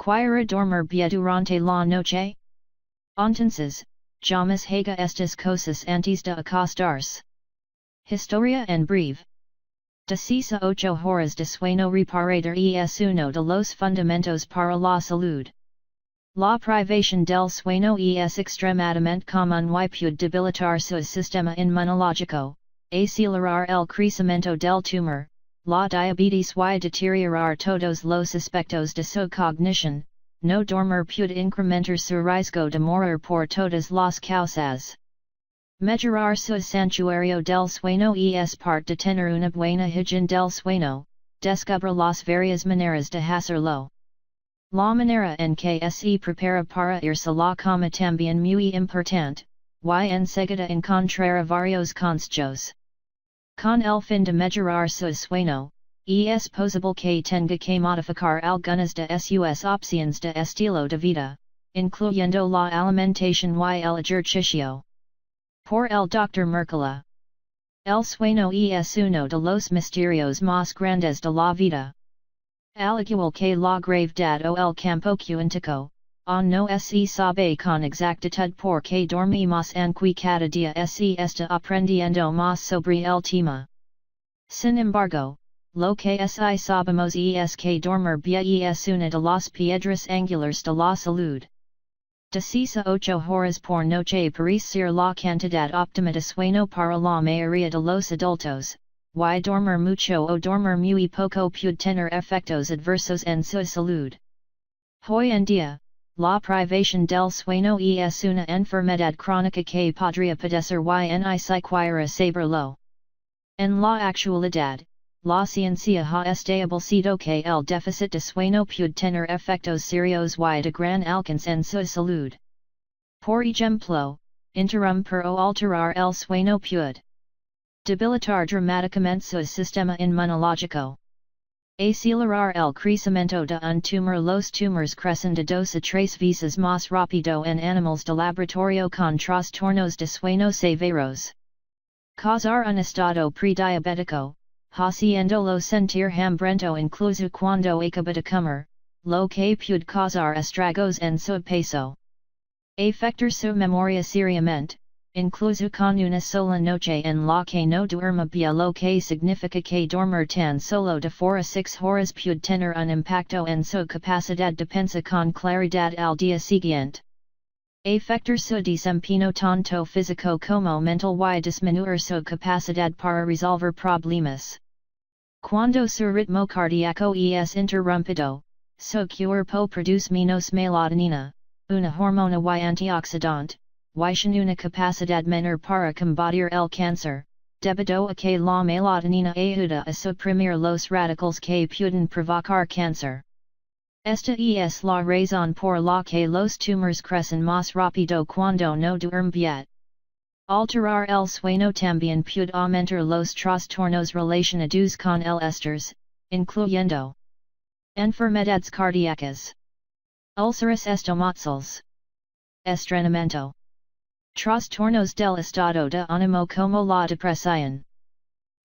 Quiere dormir durante la noche. Entonces, Jamás, Haga, Estas, Cosas, antes de Acostarse. Historia en breve. 18 horas de sueño reparador es uno de los fundamentos para la salud. La privación del sueño es extremadamente común y puede debilitar su sistema inmunológico, acelerar el crecimiento del tumor, la diabetes y deteriorar todos los aspectos de su cognición. No dormir puede incrementar su riesgo de morir por todas las causas. Mejorar su santuario del sueño es parte de tener una buena higiene del sueño. Descubre las varias maneras de hacerlo. La manera en que se prepara para irse a la cama también muy importante, y enseguida encontrar varios consejos. Con el fin de mejorar su sueño, es posible que tenga que modificar algunas de sus opciones de estilo de vida, incluyendo la alimentación y el ejercicio. Por el Dr. Mercola. El sueño es uno de los misterios más grandes de la vida. Al igual que la gravedad o el campo cuántico, no se sabe con exactitud por qué dormimos aunque cada día se está aprendiendo más sobre el tema. Sin embargo, lo que sí sabemos es que dormir bien es una de las piedras angulares de la salud. 18 horas por noche parece ser la cantidad óptima de sueño para la mayoría de los adultos, y dormir mucho o dormir muy poco puede tener efectos adversos en su salud. Hoy en día, la privación del sueño es una enfermedad crónica que podría padecer y ni siquiera saberlo. En la actualidad, la ciencia ha establecido que el déficit de sueño puede tener efectos serios y de gran alcance en su salud. Por ejemplo, interrumpir o alterar el sueño puede debilitar dramáticamente su sistema inmunológico. Acelerar el crecimiento de un tumor. Los tumores crecen de 2 a 3 veces más rápido en animales de laboratorio con trastornos de sueño severos. Causar un estado prediabético, haciéndolo sentir hambriento incluso cuando acaba de comer, lo que puede causar estragos en su peso. Afectar su memoria seriamente, incluso con una sola noche en la que no duerma bien, lo que significa que dormir tan solo de 4 a 6 horas puede tener un impacto en su capacidad de pensar con claridad al día siguiente. Afectar su desempeño tanto físico como mental y disminuir su capacidad para resolver problemas. Cuando su ritmo cardíaco es interrumpido, su cuerpo produce menos melatonina, una hormona y antioxidante, y sin una capacidad menor para combatir el cáncer, debido a que la melatonina ayuda a suprimir los radicales que pueden provocar cáncer. Esta es la razón por la que los tumores crecen más rápido cuando no duermen bien. Alterar el sueño también puede aumentar los trastornos relacionados con el estrés, incluyendo enfermedades cardíacas, úlceras estomacales, estreñimiento, trastornos del estado de ánimo como la depresión.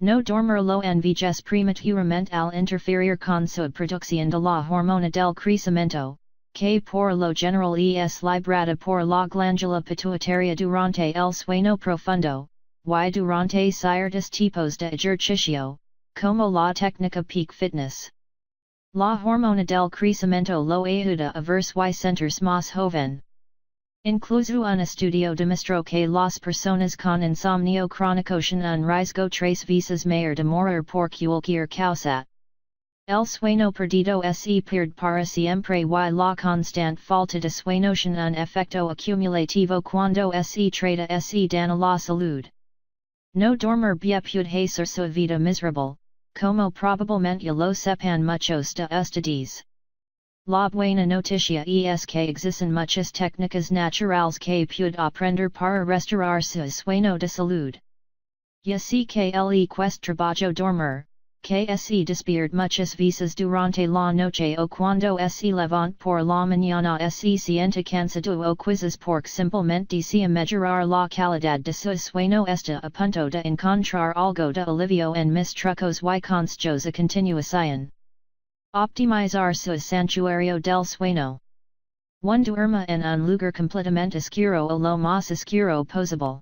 No dormir lo envejece prematuramente al interferir con su producción de la hormona del crecimiento, que por lo general es liberada por la glándula pituitaria durante el sueño profundo, y durante ciertos tipos de ejercicio, como la técnica peak fitness. La hormona del crecimiento lo ayuda a verse y sentirse más joven. Incluso un estudio demostró que las personas con insomnio crónico tienen un riesgo 3 veces mayor de morir por cualquier causa. El sueño perdido se pierde para siempre y la constante falta de sueño tiene un efecto acumulativo cuando se trata se daña la salud. No dormir bien puede hacer su vida miserable, como probablemente ya lo sepan muchos de ustedes. La buena noticia es que existen muchas técnicas naturales que puede aprender para restaurar su sueño de salud. Ya sé que le cuesta trabajo dormir, que se despierta muchas veces durante la noche o cuando se levanta por la mañana se siente cansado o quizás porque simplemente desea mejorar la calidad de su sueño. Está a punto de encontrar algo de alivio en mis trucos y consejos a continuación. Optimizar su santuario del sueño. 1 duerma en un lugar completamente oscuro o lo más oscuro posible.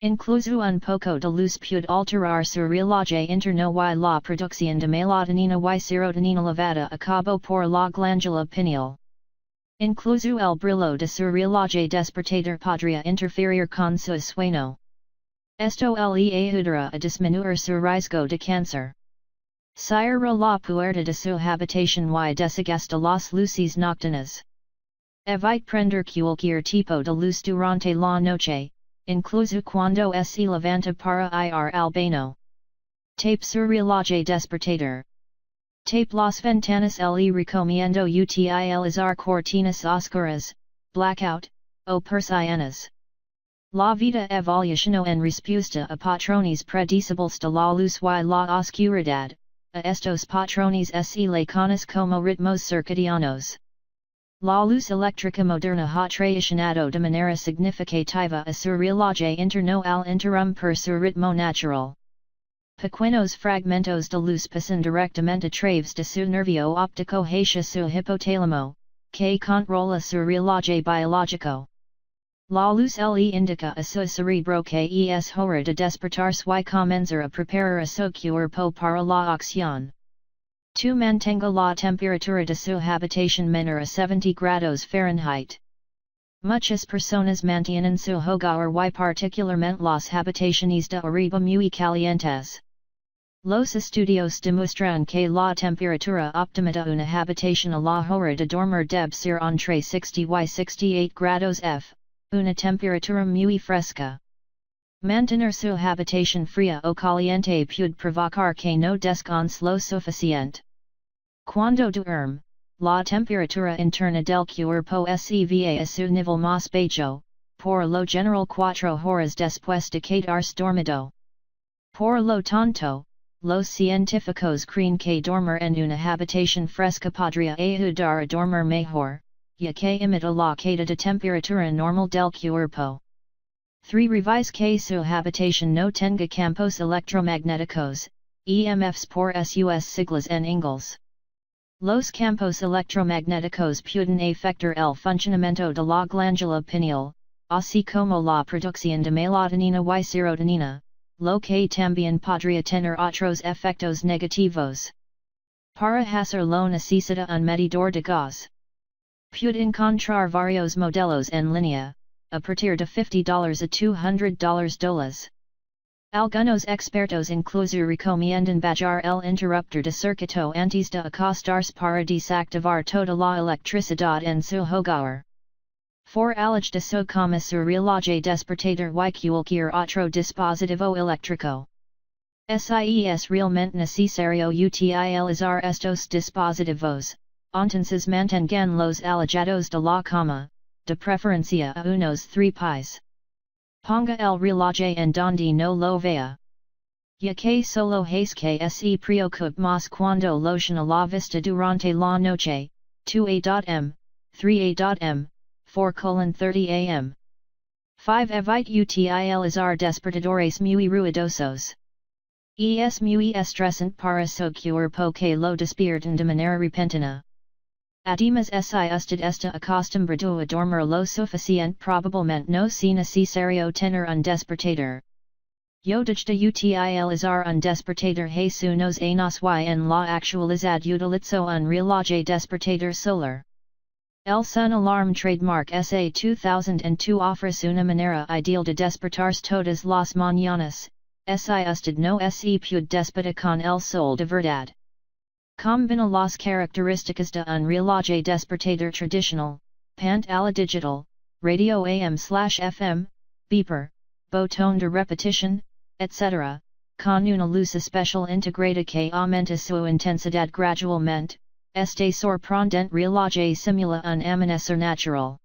Incluso un poco de luz puede alterar su reloj interno y la producción de melatonina y serotonina levada a cabo por la glándula pineal. Incluso el brillo de su reloj despertador podría interferir con su sueño. Esto le ayudará a disminuir su riesgo de cáncer. Cierra la puerta de su habitación y desagasta las luces nocturnas. Evite prender cualquier tipo de luz durante la noche, incluso cuando se levanta para ir al baño. Tape su reloj despertador. Tape las ventanas le recomiendo utilizar cortinas oscuras, blackout, o persianas. La vida evolucionó en respuesta a patrones predecibles de la luz y la oscuridad, a estos patrones se le conoce como ritmos circadianos. La luz eléctrica moderna ha traicionado de manera significativa a su reloj interno al interrumpir su ritmo natural. Pequeños fragmentos de luz pasan directamente a través de su nervio óptico hacia su hipotálamo, que controla su reloj biológico. La luz le indica a su cerebro que es hora de despertarse y comenzar a preparar a su cuerpo para la acción. Tu mantenga la temperatura de su habitación menor a 70 grados Fahrenheit. Muchas personas mantienen su hogar y particularmente las habitaciones de arriba muy calientes. Los estudios demuestran que la temperatura óptima de una habitación a la hora de dormir debe ser entre 60 y 68 grados F, una temperatura muy fresca. Mantener su habitación fría o caliente puede provocar que no descanse lo suficiente. Cuando duerme, la temperatura interna del cuerpo se va a su nivel más bajo, por lo general 4 horas después de quedarse dormido. Por lo tanto, los científicos creen que dormir en una habitación fresca podría ayudar a dormir mejor, ya que imita la caída de temperatura normal del cuerpo. 3. Revise que su habitación no tenga campos electromagnéticos, EMFs por sus siglas en inglés. Los campos electromagnéticos pueden afectar el funcionamiento de la glándula pineal, así como la producción de melatonina y serotonina, lo que también podría tener otros efectos negativos. Para hacerlo necesita un medidor de gas. Puede encontrar varios modelos en línea, a partir de $50 a $200. Algunos expertos incluso recomiendan bajar el interruptor de circuito antes de acostarse para desactivar toda la electricidad en su hogar. For alej de su cama su reloj despertador y cualquier otro dispositivo eléctrico. Es realmente necesario utilizar estos dispositivos, entonces mantengan los alejados de la cama, de preferencia a unos 3 pies. Ponga el reloj en donde no lo vea. Ya que solo es que se preocupe más cuando lo tiene a la vista durante la noche, 2 a.m., 3 a.m., 4:30 a.m. 5. Evite utilizar despertadores muy ruidosos. Es muy estresante para su cuerpo que lo despierten de manera repentina. Además si usted está acostumbrado a dormir lo suficiente probablemente no sea necesario tener un despertador. Yo de utilizar un despertador hace unos años y en la actualidad utilizo un reloj despertador solar. El Sun Alarm Trademark SA 2002 ofrece una manera ideal de despertarse todas las mañanas, si usted no se puede despertar con el sol de verdad. Combina las características de un reloj despertador tradicional, pantalla digital, radio AM/FM, beeper, botón de repetición, etc., con una luz especial integrada que aumenta su intensidad gradualmente. Este sorprendente reloj simula un amanecer natural.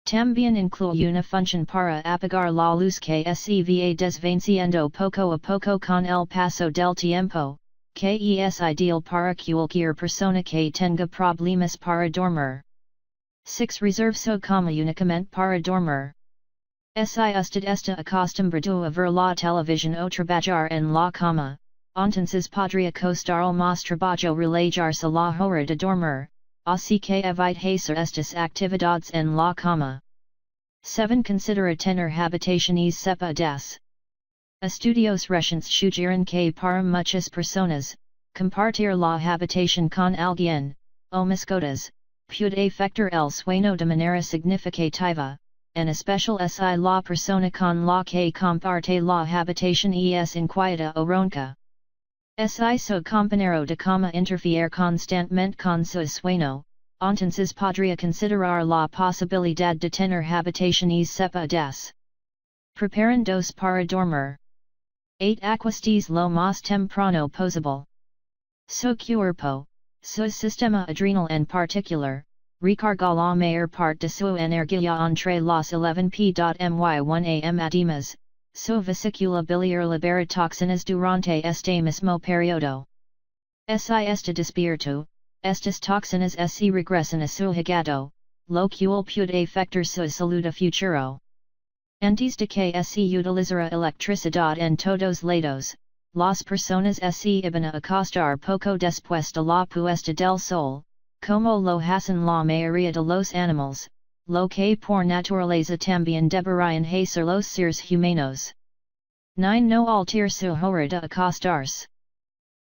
También incluye una función para apagar la luz que se va desvaneciendo poco a poco con el paso del tiempo, que es ideal para cualquier persona que tenga problemas para dormir. 6. Reserve su cama únicamente para dormir. Si usted está acostumbrado a ver la televisión o trabajar en la cama, Entonces podría costar el más trabajo relajarse a la hora de dormir, así que evite hacer estas actividades en la cama. 7. Considera tener habitaciones separadas. Estudios recientes sugieren que para muchas personas, compartir la habitación con alguien, o mascotas, puede afectar el sueño de manera significativa, en especial si la persona con la que comparte la habitación es inquieta o ronca. Si su compañero de cama interfiere constantemente con su sueño, entonces podría considerar la posibilidad de tener habitaciones separadas. Preparen dos para dormir. 8. Acuestes lo más temprano posible. Su cuerpo, su sistema adrenal en particular, recarga la mayor parte de su energía entre las 11 p.m. y 1 am. Además, su vesícula biliar libera toxinas durante este mismo periodo. Si está despierto, estas toxinas se regresan a su hígado, lo cual puede afectar su salud a futuro. Antes de que se utilizara electricidad en todos lados, las personas se iban a acostar poco después de la puesta del sol, como lo hacen la mayoría de los animales, lo que por naturaleza también deberían hacer los seres humanos. 9. No alterar su hora de acostarse.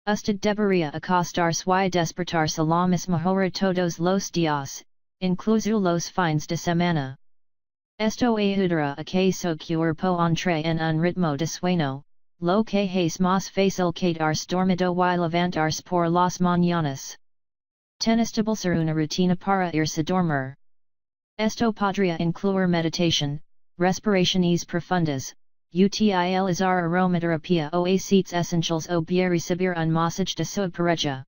Usted debería acostarse y despertarse a la misma hora todos los días, incluso los fines de semana. Esto ayudará a que su cuerpo entre en un ritmo de sueño, lo que es más fácil quedarse dormido y levantarse por las mañanas. 10. Establecer una rutina para irse a dormir. Esto podría incluir meditación, respiraciones profundas, utilizar aromaterapia o aceites esenciales o bien recibir un masaje de su pareja.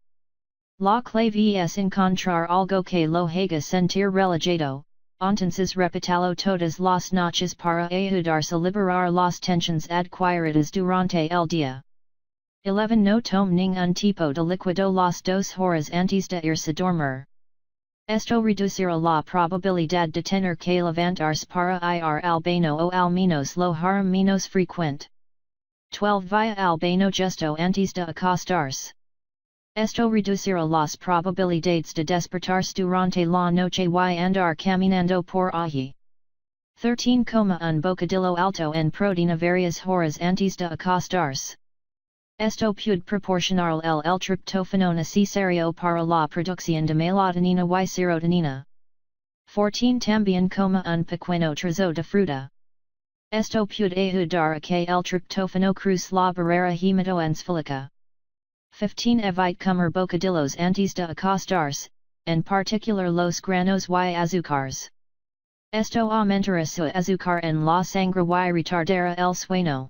La clave es encontrar algo que lo haga sentir relajado. Entonces repítalo todas las noches para ayudarse a liberar las tensiones adquiridas durante el día. 11. No tome ningún tipo de líquido las 2 horas antes de irse a dormir. Esto reducirá la probabilidad de tener que levantarse para ir al baño o al menos lo hará menos frecuente. 12. Vaya al baño justo antes de acostarse. Esto reducirá las probabilidades de despertarse durante la noche y andar caminando por allí. 13. Coma un bocadillo alto en proteína varias horas antes de acostarse. Esto puede proporcionar el tryptófano necesario para la producción de melatonina y serotonina. 14. También coma un pequeño trozo de fruta. Esto puede ayudar a que el tryptófano cruce la barrera hematoencefálica. 15. Evite comer bocadillos antes de acostarse, en particular los granos y azúcares. Esto aumentará su azúcar en la sangre y retardará el sueño.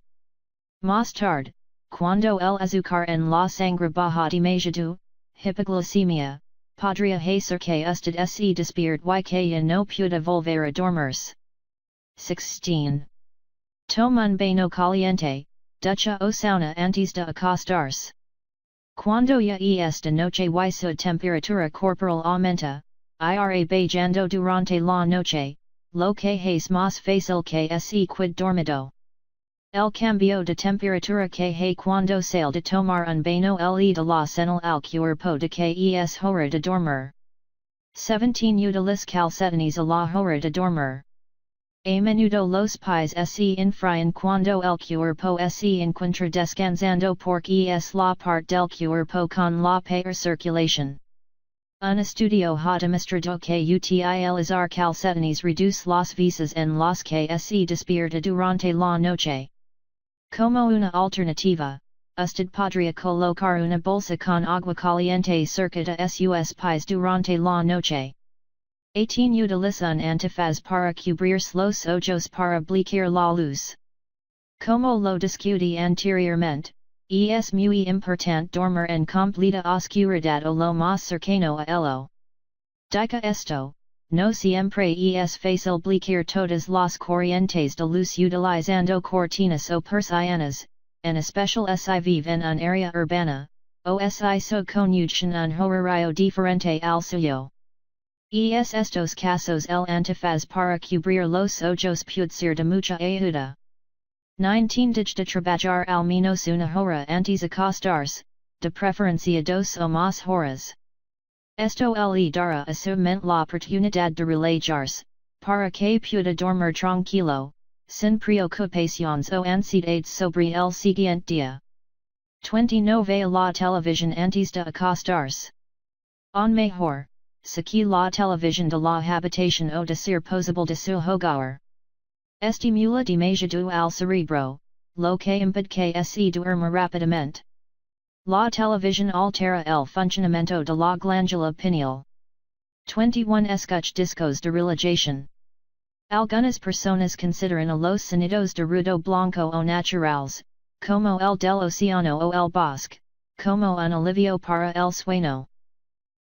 Más tarde, cuando el azúcar en la sangre baja demasiado, hipoglucemia, podría hacer que usted se despierte y que ya no pueda volver a dormirse. 16. Toma un baño caliente, ducha o sauna antes de acostarse. Cuando ya es de noche y su temperatura corporal aumenta, irá bajando durante la noche, lo que es más fácil que se quede dormido. El cambio de temperatura que hay cuando sale de tomar un baño le da la señal al cuerpo de que es hora de dormir. 17. Utiliza calcetines a la hora de dormir. A menudo los pies se enfrían cuando el cuerpo se encuentra descansando porque es la parte del cuerpo con la peor circulación. Un estudio ha demostrado que utilizar calcetines reduce las veces en las que se despierta durante la noche. Como una alternativa, usted podría colocar una bolsa con agua caliente cerca de sus pies durante la noche. 18. Utiliza un antifaz para cubrirse los ojos para bloquear la luz. Como lo discutí anteriormente, es muy importante dormir en completa oscuridad o lo más cercano a ello. Dicho esto, no siempre es fácil bloquear todas las corrientes de luz utilizando cortinas o persianas, en especial si vive en un área urbana, o si su conducción un horario diferente al suyo. Estos casos el antifaz para cubrir los ojos puede ser de mucha ayuda. 19 de trabalhar al menos una hora antes acostarse, de preferencia 2 o más horas. Esto le dará a su mente la oportunidad de relajarse, para que pueda dormir tranquilo, sin preocupaciones o ansiedades sobre el siguiente día. 20 No vea la televisión antes de acostarse. On mejor, si la televisión de la habitación o de ser posible de su hogar. Estimula demasiado al cerebro, lo que impide que se duerma rápidamente. La televisión altera el funcionamiento de la glándula pineal. 21 Escuch discos de relajación. Algunas personas consideran a los sonidos de ruido blanco o naturales, como el del océano o el bosque, como un alivio para el sueño.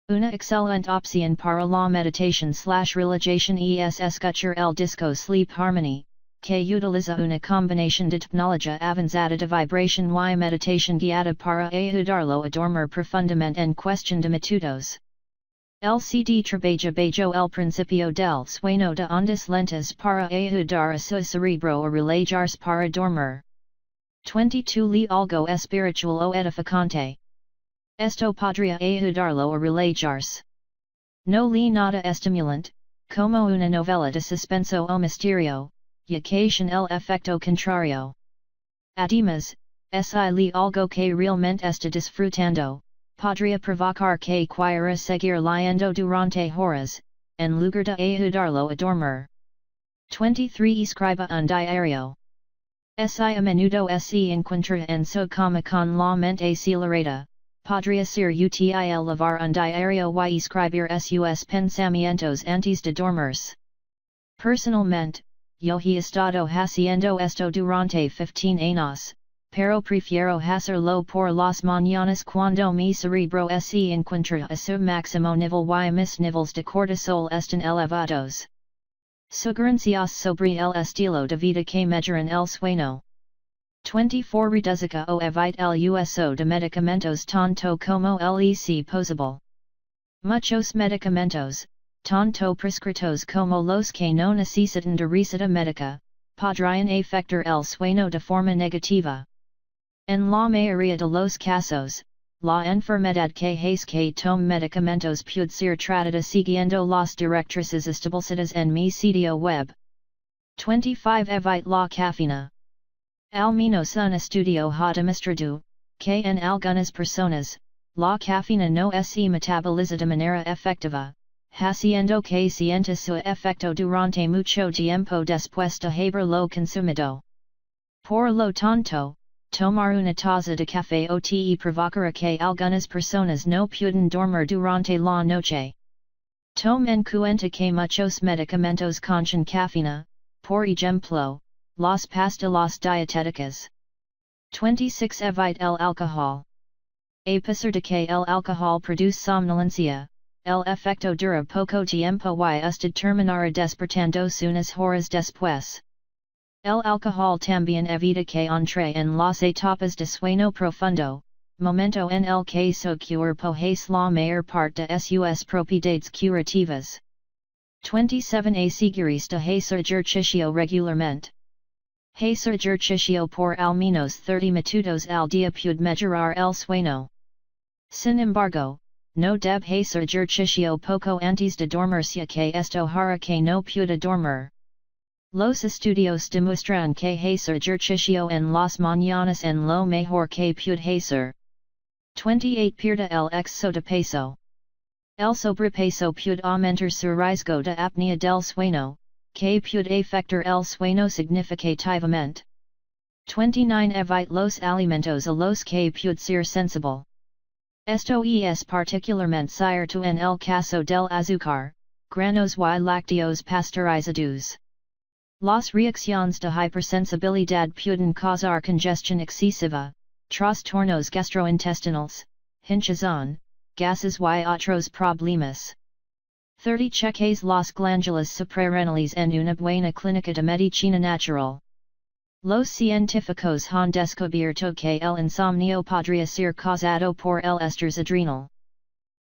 Una excelente opción para la meditación/relajación es escuchar el disco Sleep Harmony, que utiliza una combinación de tecnología avanzada de vibración y meditación guiada para ayudarlo a dormir profundamente en cuestión de minutos. El CD trabaja bajo el principio del sueño de ondas lentas para ayudar a su cerebro a relajarse para dormir. 22 Lee algo espiritual o edificante. Esto podría ayudarlo a relajarse. No lee nada estimulante, como una novela de suspenso o misterio, y ocasiona el efecto contrario. Además, si lee algo que realmente está disfrutando, podría provocar que quiera seguir leyendo durante horas, en lugar de ayudarlo a dormir. 23 Escriba un diario. Si a menudo se encuentra en su cama con la mente acelerada, podría ser útil llevar un diario y escribir sus pensamientos antes de dormirse. Personalmente, yo he estado haciendo esto durante 15 años, pero prefiero hacerlo por las mañanas cuando mi cerebro se encuentra a su máximo nivel y mis niveles de cortisol están elevados. Sugerencias sobre el estilo de vida que mejoran el sueño. 24 Reduzica o evite el uso de medicamentos tanto como es posible. Muchos medicamentos, tanto prescritos como los que no necesitan de receta médica, podrían afectar el sueño de forma negativa. En la mayoría de los casos, la enfermedad que hace que tome medicamentos puede ser tratada siguiendo las directrices establecidas en mi sitio web. 25 Evite la cafeína. Al menos un estudio ha demostrado, que en algunas personas, la cafeína no se metaboliza de manera efectiva, haciendo que sienta su efecto durante mucho tiempo después de haberlo consumido. Por lo tanto, tomar una taza de café o té provocará que algunas personas no puedan dormir durante la noche. Tome en cuenta que muchos medicamentos contienen cafeína, por ejemplo, las pastillas dietéticas. 26 Evite el alcohol. A pesar de que el alcohol produce somnolencia, el efecto dura poco tiempo y usted terminará despertándose unas horas después. El alcohol también evita que entre en las etapas de sueño profundo, momento en el que su cuerpo hace la mayor parte de sus propiedades curativas. 27 Asegúrese de hacer ejercicio regularmente. Hacer ejercicio por al menos 30 minutos al día puede mejorar el sueño. Sin embargo, no debe hacer ejercicio poco antes de dormirse ya que esto hará que no pueda dormir. Los estudios demuestran que hacer ejercicio en las mañanas en lo mejor que puede hacer. 28 Pierde el exceso de peso. El sobrepeso puede aumentar su riesgo de apnea del sueño, que puede afectar el sueño significativamente. 29 Evite los alimentos a los que puede ser sensible. Esto es particularmente cierto en el caso del azúcar, granos y lácteos pasteurizados. Las reacciones de hypersensibilidad pueden causar congestión excesiva, trastornos gastrointestinales, hinchazón, gases y otros problemas. 30 Cheques las glándulas suprarrenales en una buena clínica de medicina natural. Los científicos han descubierto que el insomnio podría ser causado por el estrés adrenal.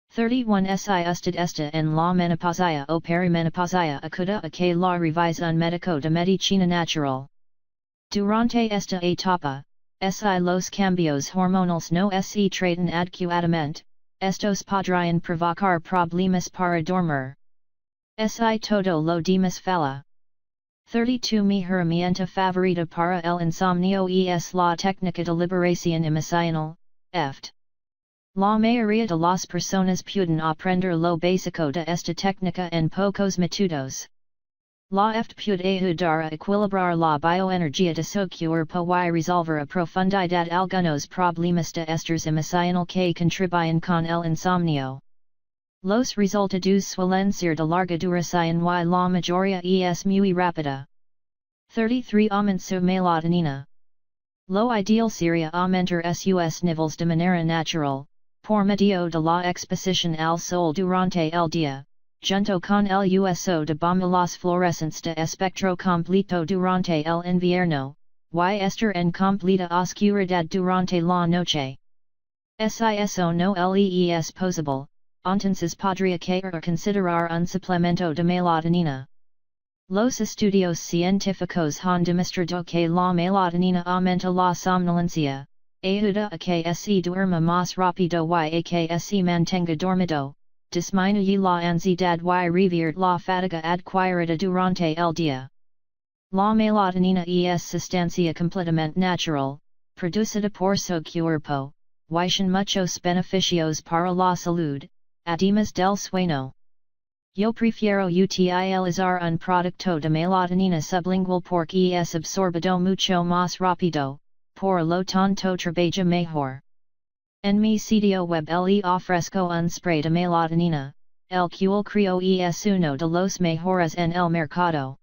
31 Si usted está en la menopausia o perimenopausia acuda a que la revise un médico de medicina natural. Durante esta etapa, si los cambios hormonales no se tratan adecuadamente, estos podrían provocar problemas para dormir. Si todo lo demás falla. 32 Mi herramienta favorita para el insomnio es la técnica de liberación emocional, EFT. La mayoría de las personas pueden aprender lo básico de esta técnica en pocos minutos. La EFT puede ayudar a equilibrar la bioenergía de su cuerpo y resolver a profundidad algunos problemas de estrés emocional que contribuyen con el insomnio. Los resultados suelen ser de larga duración y la mayoría es muy rápida. 33 Aumenta su melatonina. Lo ideal sería aumentar sus niveles de manera natural, por medio de la exposición al sol durante el día, junto con el uso de bombas fluorescentes de espectro completo durante el invierno, y estar en completa oscuridad durante la noche. Si eso no le es posible, entonces podría caer considerar un suplemento de melatonina. Los estudios científicos han demostrado que la melatonina aumenta la somnolencia, ayuda a que se duerma más rápido y a que se mantenga dormido, disminuye la ansiedad y revierte la fatiga adquirida durante el día. La melatonina es sustancia completamente natural, producida por su cuerpo, y tiene muchos beneficios para la salud, además del sueño. Yo prefiero utilizar un producto de melatonina sublingual porque es absorbido mucho más rápido, por lo tanto trabaja mejor. En mi sitio web le ofrezco un spray de melatonina, el cual creo es uno de los mejores en el mercado.